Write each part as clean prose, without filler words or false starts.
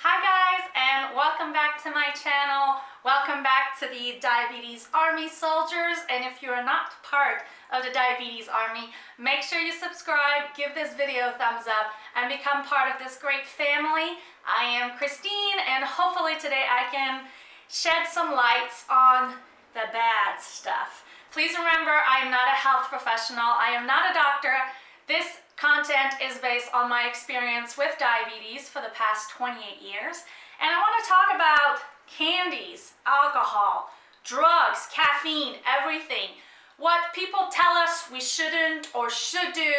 Hi guys, and welcome back to my channel. Welcome back to the Diabetes Army soldiers. And if you're not part of the Diabetes Army, make sure you subscribe, give this video a thumbs up, and become part of this great family. I am Christine, and hopefully today I can shed some lights on the bad stuff. Please remember, I am not a health professional. I am not a doctor. This content is based on my experience with diabetes for the past 28 years. And I want to talk about candies, alcohol, drugs, caffeine, everything. What people tell us we shouldn't or should do,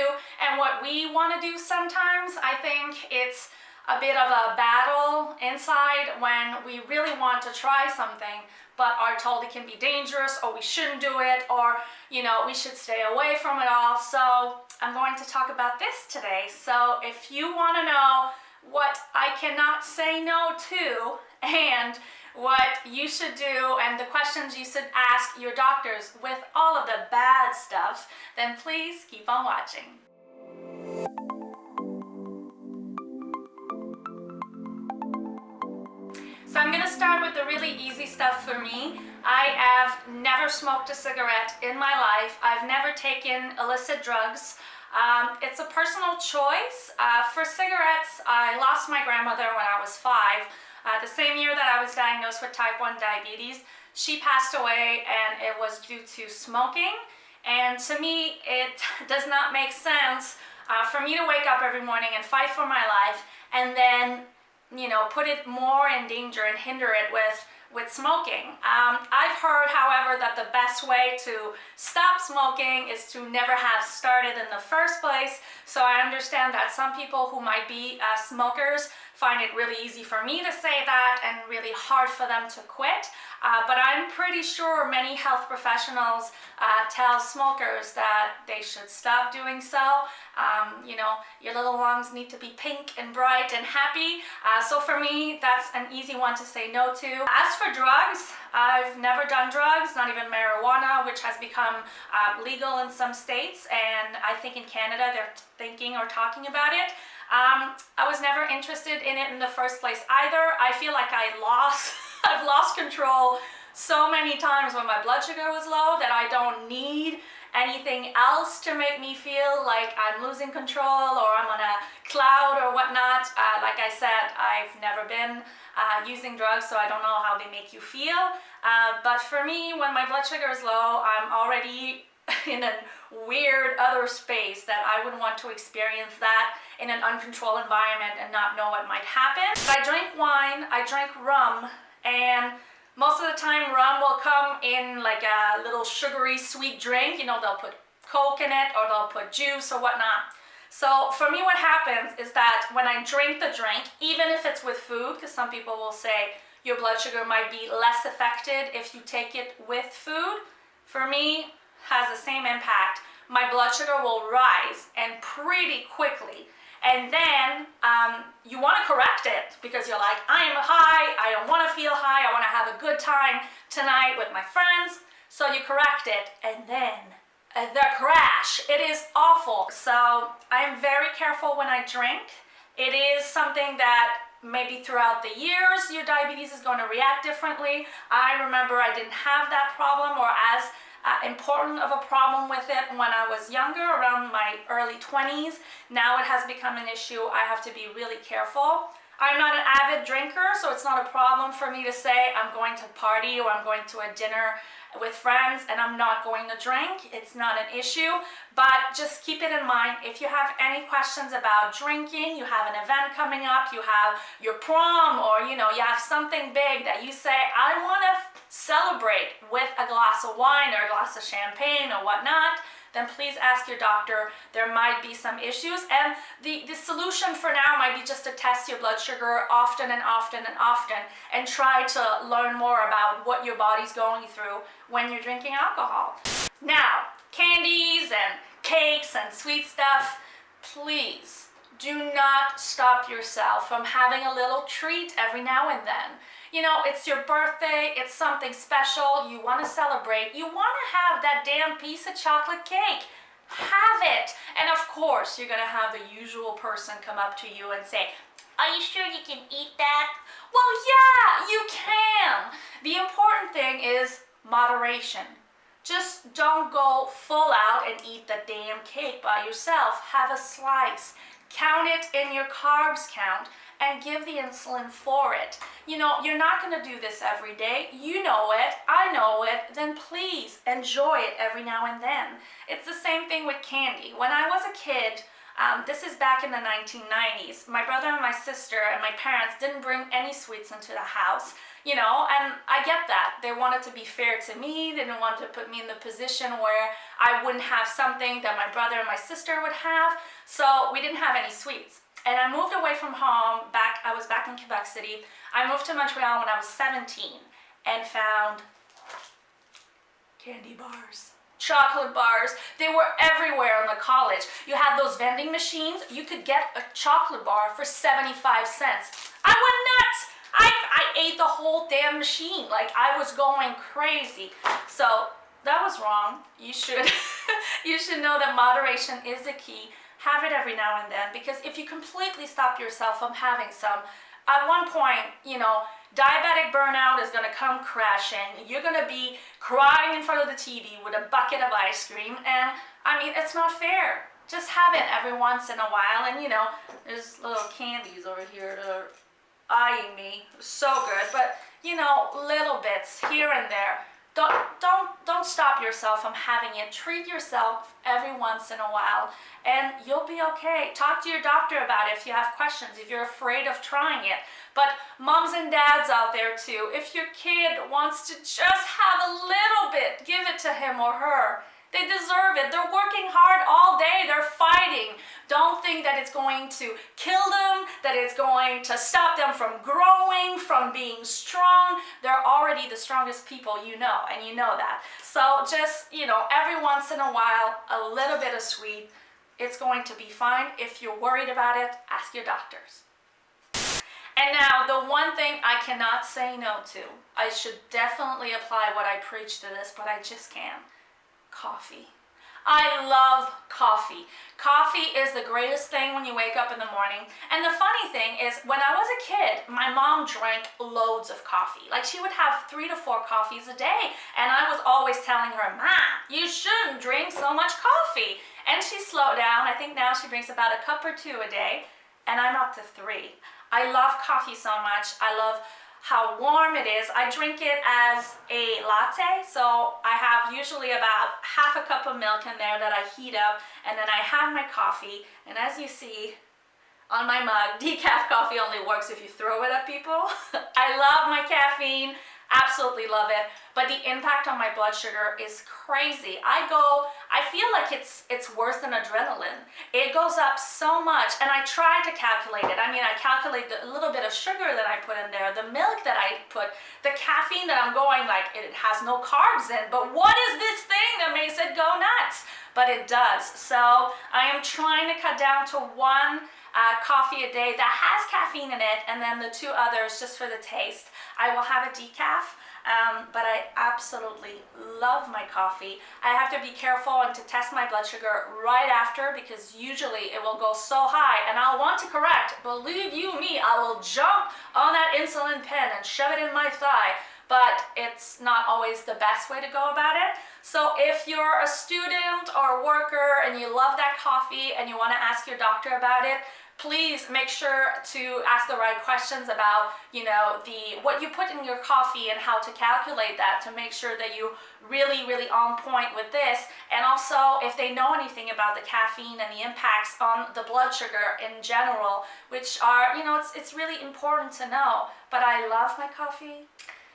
and what we want to do sometimes. I think it's a bit of a battle inside when we really want to try something but are told it can be dangerous, or we shouldn't do it, or we should stay away from it all. So I'm going to talk about this today. So if you want to know what I cannot say no to and what you should do and the questions you should ask your doctors with all of the bad stuff, then please keep on watching. So I'm going to start with the really easy stuff for me. I have never smoked a cigarette in my life. I've never taken illicit drugs. It's a personal choice. For cigarettes, I lost my grandmother when I was 5. The same year that I was diagnosed with type 1 diabetes. She passed away, and it was due to smoking. And to me, it does not make sense for me to wake up every morning and fight for my life, and then put it more in danger and hinder it with smoking. I've heard, however, that the best way to stop smoking is to never have started in the first place. So I understand that some people who might be smokers find it really easy for me to say that and really hard for them to quit. But I'm pretty sure many health professionals tell smokers that they should stop doing so. Your little lungs need to be pink and bright and happy. So for me, that's an easy one to say no to. As for drugs, I've never done drugs, not even marijuana, which has become legal in some states. And I think in Canada, they're thinking or talking about it. I was never interested in it in the first place either. I feel like I've lost control so many times when my blood sugar was low that I don't need anything else to make me feel like I'm losing control or I'm on a cloud or whatnot. Like I said, I've never been using drugs, so I don't know how they make you feel. But for me, when my blood sugar is low, I'm already in a weird other space that I wouldn't want to experience that in an uncontrolled environment and not know what might happen. But I drink wine, I drink rum, and most of the time rum will come in like a little sugary sweet drink. They'll put Coke in it, or they'll put juice or whatnot. So for me, what happens is that when I drink the drink, even if it's with food, because some people will say your blood sugar might be less affected if you take it with food, for me, has the same impact. My blood sugar will rise, and pretty quickly. And then you want to correct it because you're like, I am high, I don't want to feel high, I want to have a good time tonight with my friends. So you correct it, and then the crash. It is awful. So I'm very careful when I drink. It is something that maybe throughout the years your diabetes is going to react differently. I remember I didn't have that problem or as important of a problem with it when I was younger, around my early 20s. Now it has become an issue. I have to be really careful. I'm not an avid drinker, so it's not a problem for me to say I'm going to party or I'm going to a dinner with friends and I'm not going to drink. It's not an issue, but just keep it in mind. If you have any questions about drinking, you have an event coming up, you have your prom, or you have something big that you say, I want to celebrate with a glass of wine or a glass of champagne or whatnot, then please ask your doctor. There might be some issues, and the solution for now might be just to test your blood sugar often and often and often, and try to learn more about what your body's going through when you're drinking alcohol. Now, candies and cakes and sweet stuff, please do not stop yourself from having a little treat every now and then. It's your birthday, it's something special, you want to celebrate, you want to have that damn piece of chocolate cake. Have it. And of course, you're going to have the usual person come up to you and say, Are you sure you can eat that? can. The important thing is moderation. Just don't go full out and eat the damn cake by yourself. Have a slice. Count it in your carbs count and give the insulin for it. You know, you're not going to do this every day. You know it. I know it. Then please enjoy it every now and then. It's the same thing with candy. When I was a kid, this is back in the 1990s, my brother and my sister and my parents didn't bring any sweets into the house. You know, and I get that. They wanted to be fair to me. They didn't want to put me in the position where I wouldn't have something that my brother and my sister would have. So we didn't have any sweets. And I moved away from home. I was back in Quebec City. I moved to Montreal when I was 17 and found candy bars. Chocolate bars. They were everywhere in the college. You had those vending machines. You could get a chocolate bar for 75 cents. I went nuts. I ate the whole damn machine. Like, I was going crazy. So that was wrong. You should you should know that moderation is the key. Have it every now and then, because if you completely stop yourself from having some, at one point, you know, diabetic burnout is going to come crashing. You're going to be crying in front of the TV with a bucket of ice cream, and I mean, it's not fair. Just have it every once in a while. And you know, there's little candies over here that are eyeing me. So good. But you know, little bits here and there. Don't stop yourself from having it. Treat yourself every once in a while and you'll be okay. Talk to your doctor about it if you have questions, if you're afraid of trying it. But moms and dads out there too, if your kid wants to just have a little bit, give it to him or her. They deserve it. They're working hard all day. They're fighting. Don't think that it's going to kill them, that it's going to stop them from growing, from being strong. They're already the strongest people you know, and you know that. So just, you know, every once in a while, a little bit of sweet, it's going to be fine. If you're worried about it, ask your doctors. And now, the one thing I cannot say no to, I should definitely apply what I preach to this, but I just can't. Coffee. I love coffee. Coffee is the greatest thing when you wake up in the morning. And the funny thing is, when I was a kid, my mom drank loads of coffee. Like, she would have 3 to 4 coffees a day. And I was always telling her, "Ma, you shouldn't drink so much coffee." And she slowed down. I think now she drinks about a cup or 2 a day. And I'm up to 3. I love coffee so much. I love how warm it is. I drink it as a latte, so I have usually about half a cup of milk in there that I heat up, and then I have my coffee, and as you see on my mug, decaf coffee only works if you throw it at people. I love my caffeine, absolutely love it, but the impact on my blood sugar is crazy. I feel like it's worse than adrenaline. It goes up so much, and I try to calculate it. I mean, I calculate the little bit of sugar that I put in there, the milk that I put, the caffeine that I'm going, like, it has no carbs in, but what is this thing that makes it go nuts? But it does. So I am trying to cut down to 1 coffee a day that has caffeine in it, and then the 2 others just for the taste. I will have a decaf, but I absolutely love my coffee. I have to be careful and to test my blood sugar right after, because usually it will go so high and I'll want to correct. Believe you me, I will jump on that insulin pen and shove it in my thigh, but it's not always the best way to go about it. So if you're a student or a worker and you love that coffee and you want to ask your doctor about it, please make sure to ask the right questions about, you know, what you put in your coffee and how to calculate that to make sure that you really on point with this. And also, if they know anything about the caffeine and the impacts on the blood sugar in general, which are, you know, it's really important to know. But I love my coffee.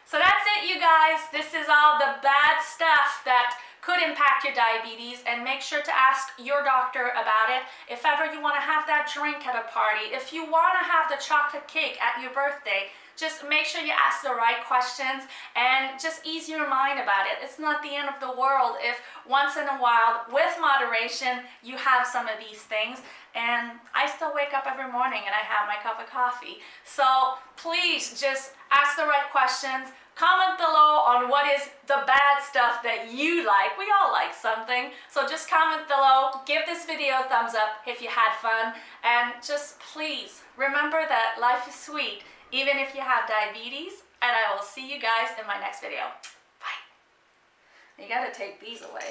So that's it, you guys. This is all the bad stuff that could impact your diabetes, and make sure to ask your doctor about it. If ever you want to have that drink at a party, if you want to have the chocolate cake at your birthday, just make sure you ask the right questions and just ease your mind about it. It's not the end of the world if once in a while, with moderation, you have some of these things. And I still wake up every morning and I have my cup of coffee. So please just ask the right questions. Comment below on what is the bad stuff that you like. We all like something. So just comment below. Give this video a thumbs up if you had fun. And just please remember that life is sweet. Even if you have diabetes, and I will see you guys in my next video. Bye. You gotta take these away.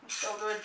It's so good.